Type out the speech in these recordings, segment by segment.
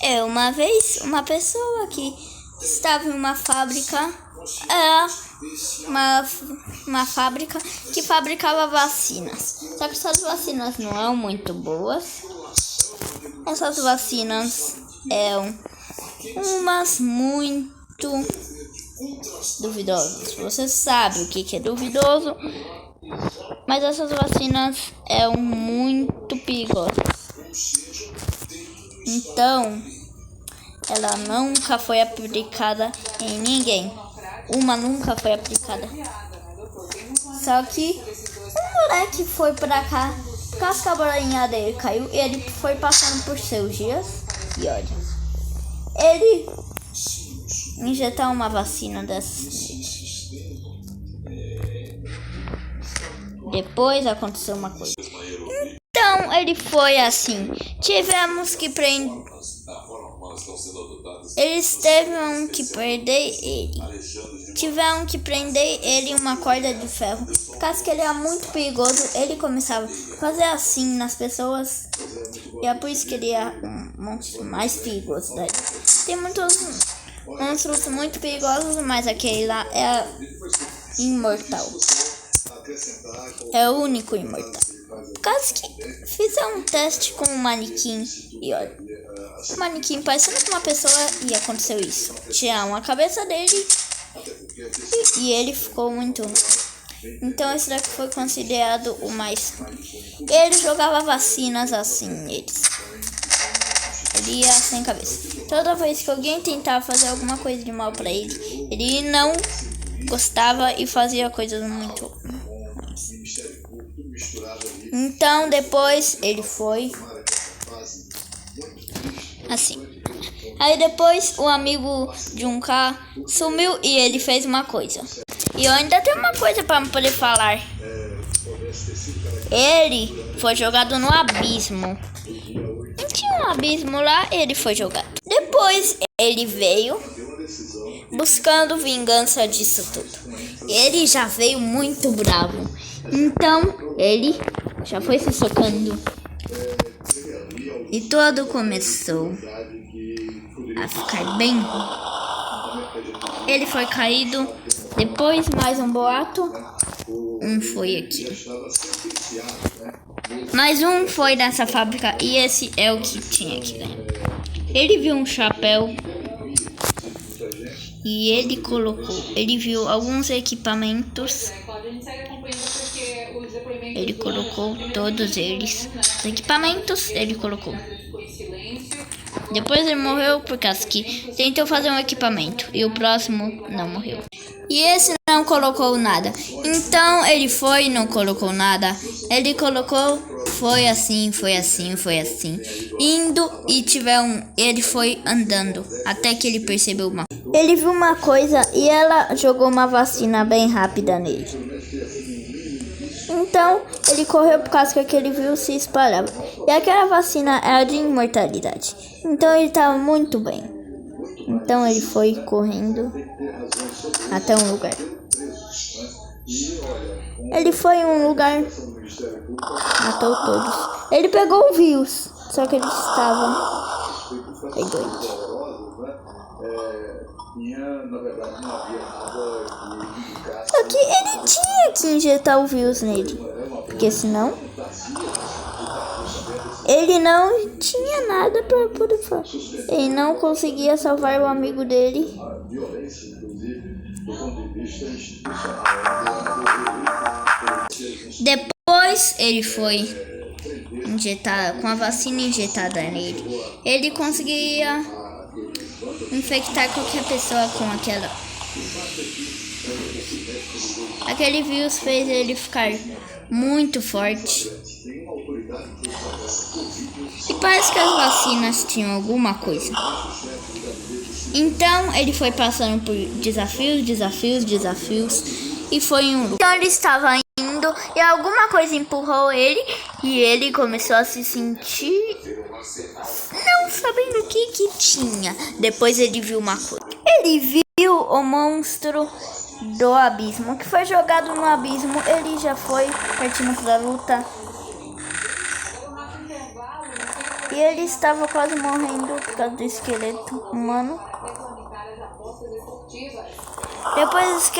É, uma vez, uma pessoa que estava em uma fábrica, uma fábrica que fabricava vacinas. Só que essas vacinas não eram muito boas. Essas vacinas eram umas muito duvidosas. Você sabe o que é duvidoso, mas essas vacinas eram muito perigosas. Então, ela nunca foi aplicada em ninguém. Uma nunca foi aplicada. Só que o moleque foi pra cá, casca a bolinha dele caiu e ele foi passando por seus dias. E olha, ele injetar uma vacina dessas. Depois aconteceu uma coisa. Então ele foi assim. Tivemos que prender. Eles tiveram que perder ele. Tiveram que prender ele em uma corda de ferro. Caso que ele era muito perigoso, ele começava a fazer assim nas pessoas. E é por isso que ele é um monstro mais perigoso daí. Tem muitos monstros muito perigosos, mas aquele lá é imortal. É o único imortal. Caso que fizeram um teste com um manequim e olha, o manequim parecendo com uma pessoa e aconteceu isso. Tiraram a cabeça dele e ele ficou muito. Então esse daqui foi considerado o mais. Ele jogava vacinas assim neles. Ele ia sem cabeça. Toda vez que alguém tentava fazer alguma coisa de mal pra ele, ele não gostava e fazia coisas muito ruins. Então depois ele foi assim. Aí depois o amigo de um K sumiu e ele fez uma coisa. E eu ainda tenho uma coisa para poder falar. Ele foi jogado no abismo. Não tinha um abismo lá, ele foi jogado. Depois ele veio buscando vingança disso tudo. Ele já veio muito bravo. Então ele já foi se socando. E tudo começou a ficar bem. Ele foi caído. Depois mais um boato. Um foi aqui. Mais um foi nessa fábrica. E esse é o que tinha que ganhar. Ele viu um chapéu. E ele colocou. Ele viu alguns equipamentos. Ele colocou todos eles. Os equipamentos ele colocou. Depois ele morreu por causa que tentou fazer um equipamento. E o próximo não morreu. E esse não colocou nada. Então ele foi e não colocou nada. Ele colocou, foi assim, foi assim, foi assim. Indo e ele foi andando. Até que ele percebeu uma coisa. Ele viu uma coisa e ela jogou uma vacina bem rápida nele. Então ele correu por causa que ele viu se espalhava. E aquela vacina era de imortalidade. Então ele estava muito bem. Então ele foi correndo até um lugar. Ele foi em um lugar, matou todos. Ele pegou o vírus, só que ele estava doente. Só que ele tinha que injetar o vírus nele, porque senão ele não tinha nada para poder fazer. Ele não conseguia salvar o amigo dele. Depois ele foi injetar com a vacina injetada nele. Ele conseguia infectar qualquer pessoa com aquele vírus fez ele ficar muito forte. E parece que as vacinas tinham alguma coisa. Então ele foi passando por desafios e foi em um lugar. Então ele estava indo e alguma coisa empurrou ele e ele começou a se sentir não sabendo o que tinha. Depois ele viu uma coisa. Ele viu o monstro do abismo que foi jogado no abismo. Ele já foi partindo da luta. E ele estava quase morrendo por causa do esqueleto humano. Depois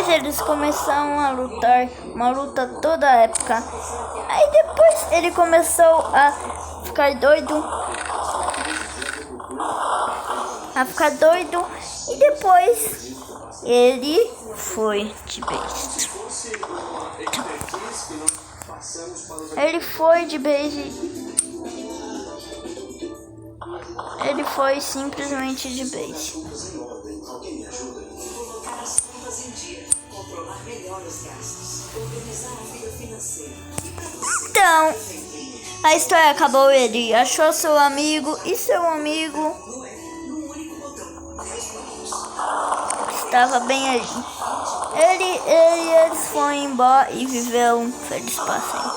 eles começaram a lutar, uma luta toda épica. Aí depois ele começou a ficar doido. E depois ele foi de vez. Ele foi simplesmente de base. Então, a história acabou. Ele achou seu amigo e seu amigo estava bem ali. Eles foram embora e viveram felizes para sempre.